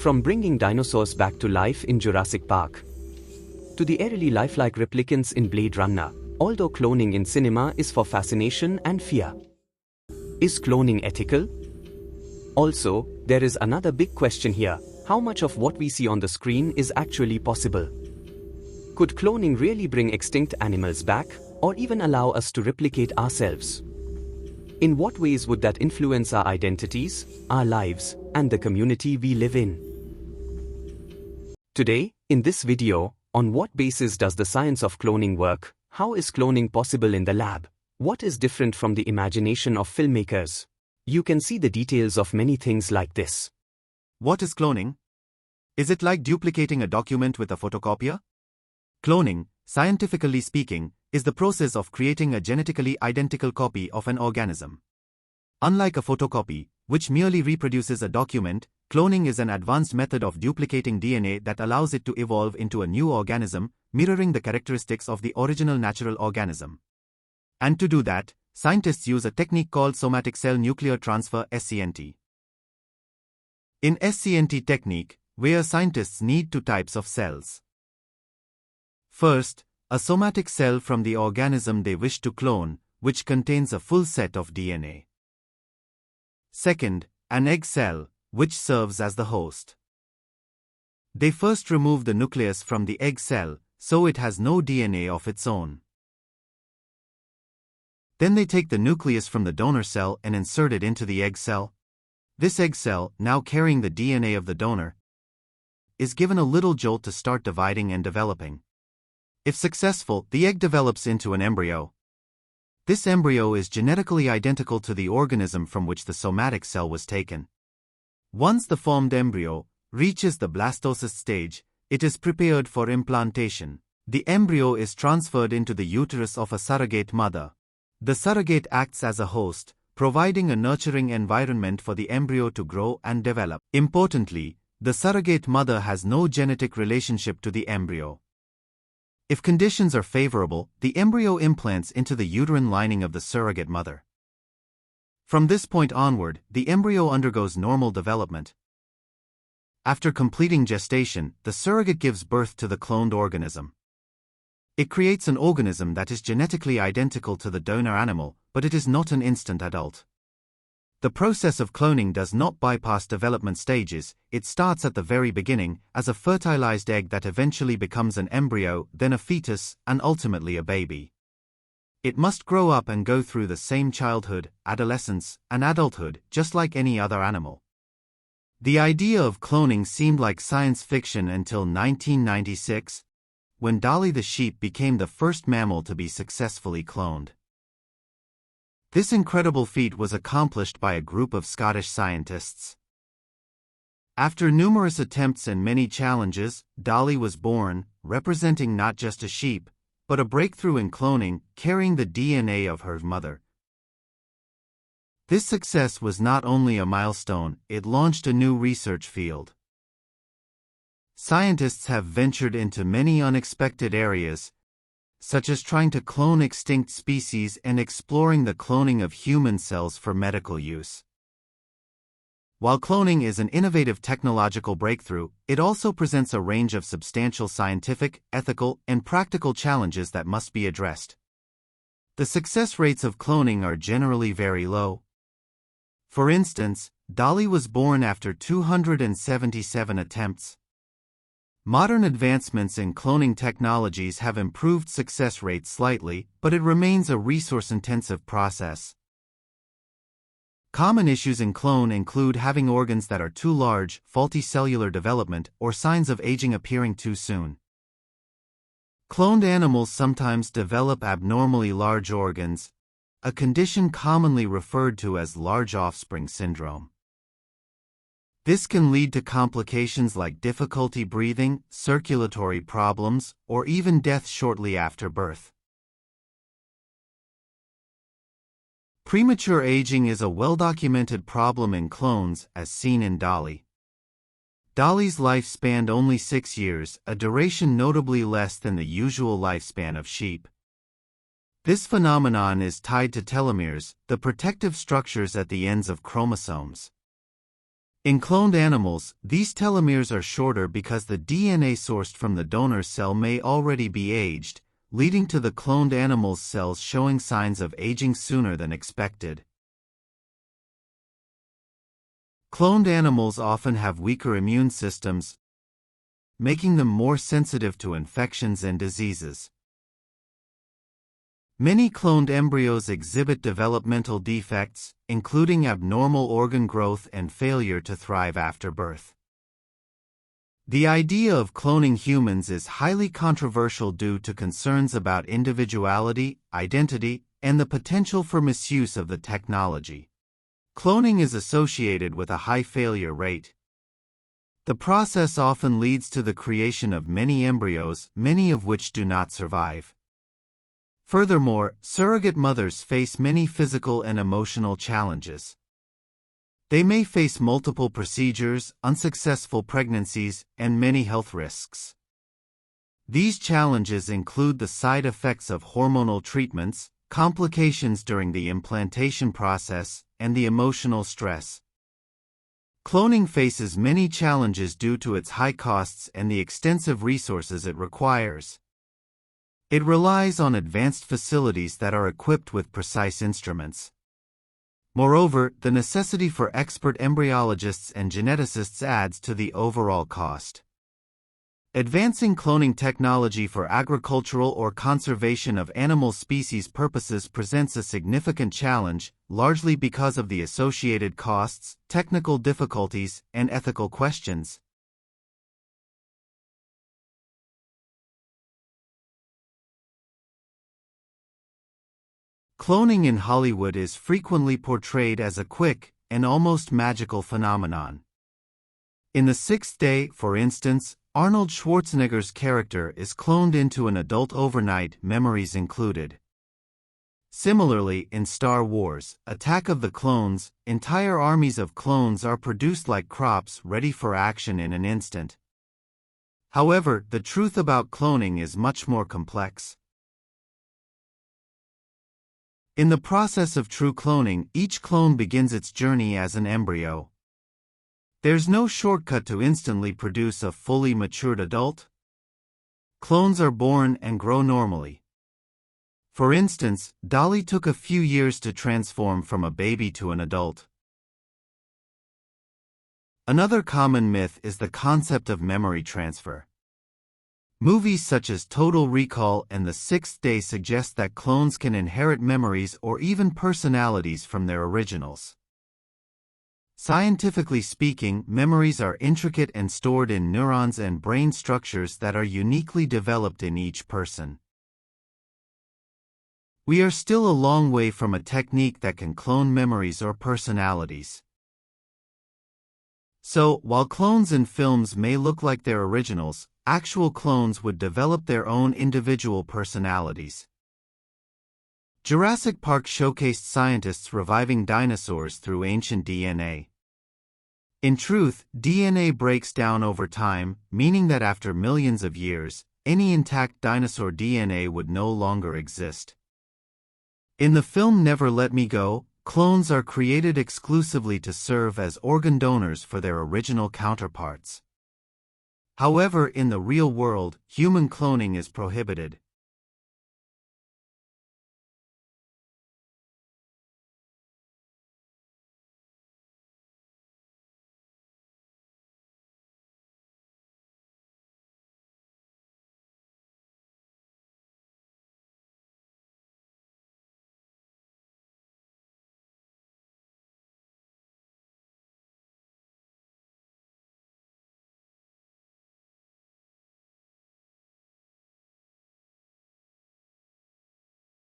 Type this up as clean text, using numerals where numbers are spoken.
From bringing dinosaurs back to life in Jurassic Park to the eerily lifelike replicants in Blade Runner, although cloning in cinema is for fascination and fear. Is cloning ethical? Also, there is another big question here: how much of what we see on the screen is actually possible? Could cloning really bring extinct animals back, or even allow us to replicate ourselves? In what ways would that influence our identities, our lives, and the community we live in? Today, in this video, on what basis does the science of cloning work? How is cloning possible in the lab? What is different from the imagination of filmmakers? You can see the details of many things like this. What is cloning? Is it like duplicating a document with a photocopier? Cloning, scientifically speaking, is the process of creating a genetically identical copy of an organism. Unlike a photocopy, which merely reproduces a document, cloning is an advanced method of duplicating DNA that allows it to evolve into a new organism, mirroring the characteristics of the original natural organism. And to do that, scientists use a technique called somatic cell nuclear transfer (SCNT). In SCNT technique, where scientists need two types of cells. First, a somatic cell from the organism they wish to clone, which contains a full set of DNA. Second, an egg cell, which serves as the host. They first remove the nucleus from the egg cell, so it has no DNA of its own. Then they take the nucleus from the donor cell and insert it into the egg cell. This egg cell, now carrying the DNA of the donor, is given a little jolt to start dividing and developing. If successful, the egg develops into an embryo. This embryo is genetically identical to the organism from which the somatic cell was taken. Once the formed embryo reaches the blastocyst stage, it is prepared for implantation. The embryo is transferred into the uterus of a surrogate mother. The surrogate acts as a host, providing a nurturing environment for the embryo to grow and develop. Importantly, the surrogate mother has no genetic relationship to the embryo. If conditions are favorable, the embryo implants into the uterine lining of the surrogate mother. From this point onward, the embryo undergoes normal development. After completing gestation, the surrogate gives birth to the cloned organism. It creates an organism that is genetically identical to the donor animal, but it is not an instant adult. The process of cloning does not bypass development stages. It starts at the very beginning, as a fertilized egg that eventually becomes an embryo, then a fetus, and ultimately a baby. It must grow up and go through the same childhood, adolescence, and adulthood, just like any other animal. The idea of cloning seemed like science fiction until 1996, when Dolly the sheep became the first mammal to be successfully cloned. This incredible feat was accomplished by a group of Scottish scientists. After numerous attempts and many challenges, Dolly was born, representing not just a sheep, but a breakthrough in cloning, carrying the DNA of her mother. This success was not only a milestone, it launched a new research field. Scientists have ventured into many unexpected areas, such as trying to clone extinct species and exploring the cloning of human cells for medical use. While cloning is an innovative technological breakthrough, it also presents a range of substantial scientific, ethical, and practical challenges that must be addressed. The success rates of cloning are generally very low. For instance, Dolly was born after 277 attempts. Modern advancements in cloning technologies have improved success rates slightly, but it remains a resource-intensive process. Common issues in clone include having organs that are too large, faulty cellular development, or signs of aging appearing too soon. Cloned animals sometimes develop abnormally large organs, a condition commonly referred to as large offspring syndrome. This can lead to complications like difficulty breathing, circulatory problems, or even death shortly after birth. Premature aging is a well-documented problem in clones, as seen in Dolly. Dolly's life spanned only 6 years, a duration notably less than the usual lifespan of sheep. This phenomenon is tied to telomeres, the protective structures at the ends of chromosomes. In cloned animals, these telomeres are shorter because the DNA sourced from the donor cell may already be aged, leading to the cloned animal's cells showing signs of aging sooner than expected. Cloned animals often have weaker immune systems, making them more sensitive to infections and diseases. Many cloned embryos exhibit developmental defects, including abnormal organ growth and failure to thrive after birth. The idea of cloning humans is highly controversial due to concerns about individuality, identity, and the potential for misuse of the technology. Cloning is associated with a high failure rate. The process often leads to the creation of many embryos, many of which do not survive. Furthermore, surrogate mothers face many physical and emotional challenges. They may face multiple procedures, unsuccessful pregnancies, and many health risks. These challenges include the side effects of hormonal treatments, complications during the implantation process, and the emotional stress. Cloning faces many challenges due to its high costs and the extensive resources it requires. It relies on advanced facilities that are equipped with precise instruments. Moreover, the necessity for expert embryologists and geneticists adds to the overall cost. Advancing cloning technology for agricultural or conservation of animal species purposes presents a significant challenge, largely because of the associated costs, technical difficulties, and ethical questions. Cloning in Hollywood is frequently portrayed as a quick and almost magical phenomenon. In The Sixth Day, for instance, Arnold Schwarzenegger's character is cloned into an adult overnight, memories included. Similarly, in Star Wars, Attack of the Clones, entire armies of clones are produced like crops ready for action in an instant. However, the truth about cloning is much more complex. In the process of true cloning, each clone begins its journey as an embryo. There's no shortcut to instantly produce a fully matured adult. Clones are born and grow normally. For instance, Dolly took a few years to transform from a baby to an adult. Another common myth is the concept of memory transfer. Movies such as Total Recall and The Sixth Day suggest that clones can inherit memories or even personalities from their originals. Scientifically speaking, memories are intricate and stored in neurons and brain structures that are uniquely developed in each person. We are still a long way from a technique that can clone memories or personalities. So, while clones in films may look like their originals, actual clones would develop their own individual personalities. Jurassic Park showcased scientists reviving dinosaurs through ancient DNA. In truth, DNA breaks down over time, meaning that after millions of years, any intact dinosaur DNA would no longer exist. In the film Never Let Me Go, clones are created exclusively to serve as organ donors for their original counterparts. However, in the real world, human cloning is prohibited.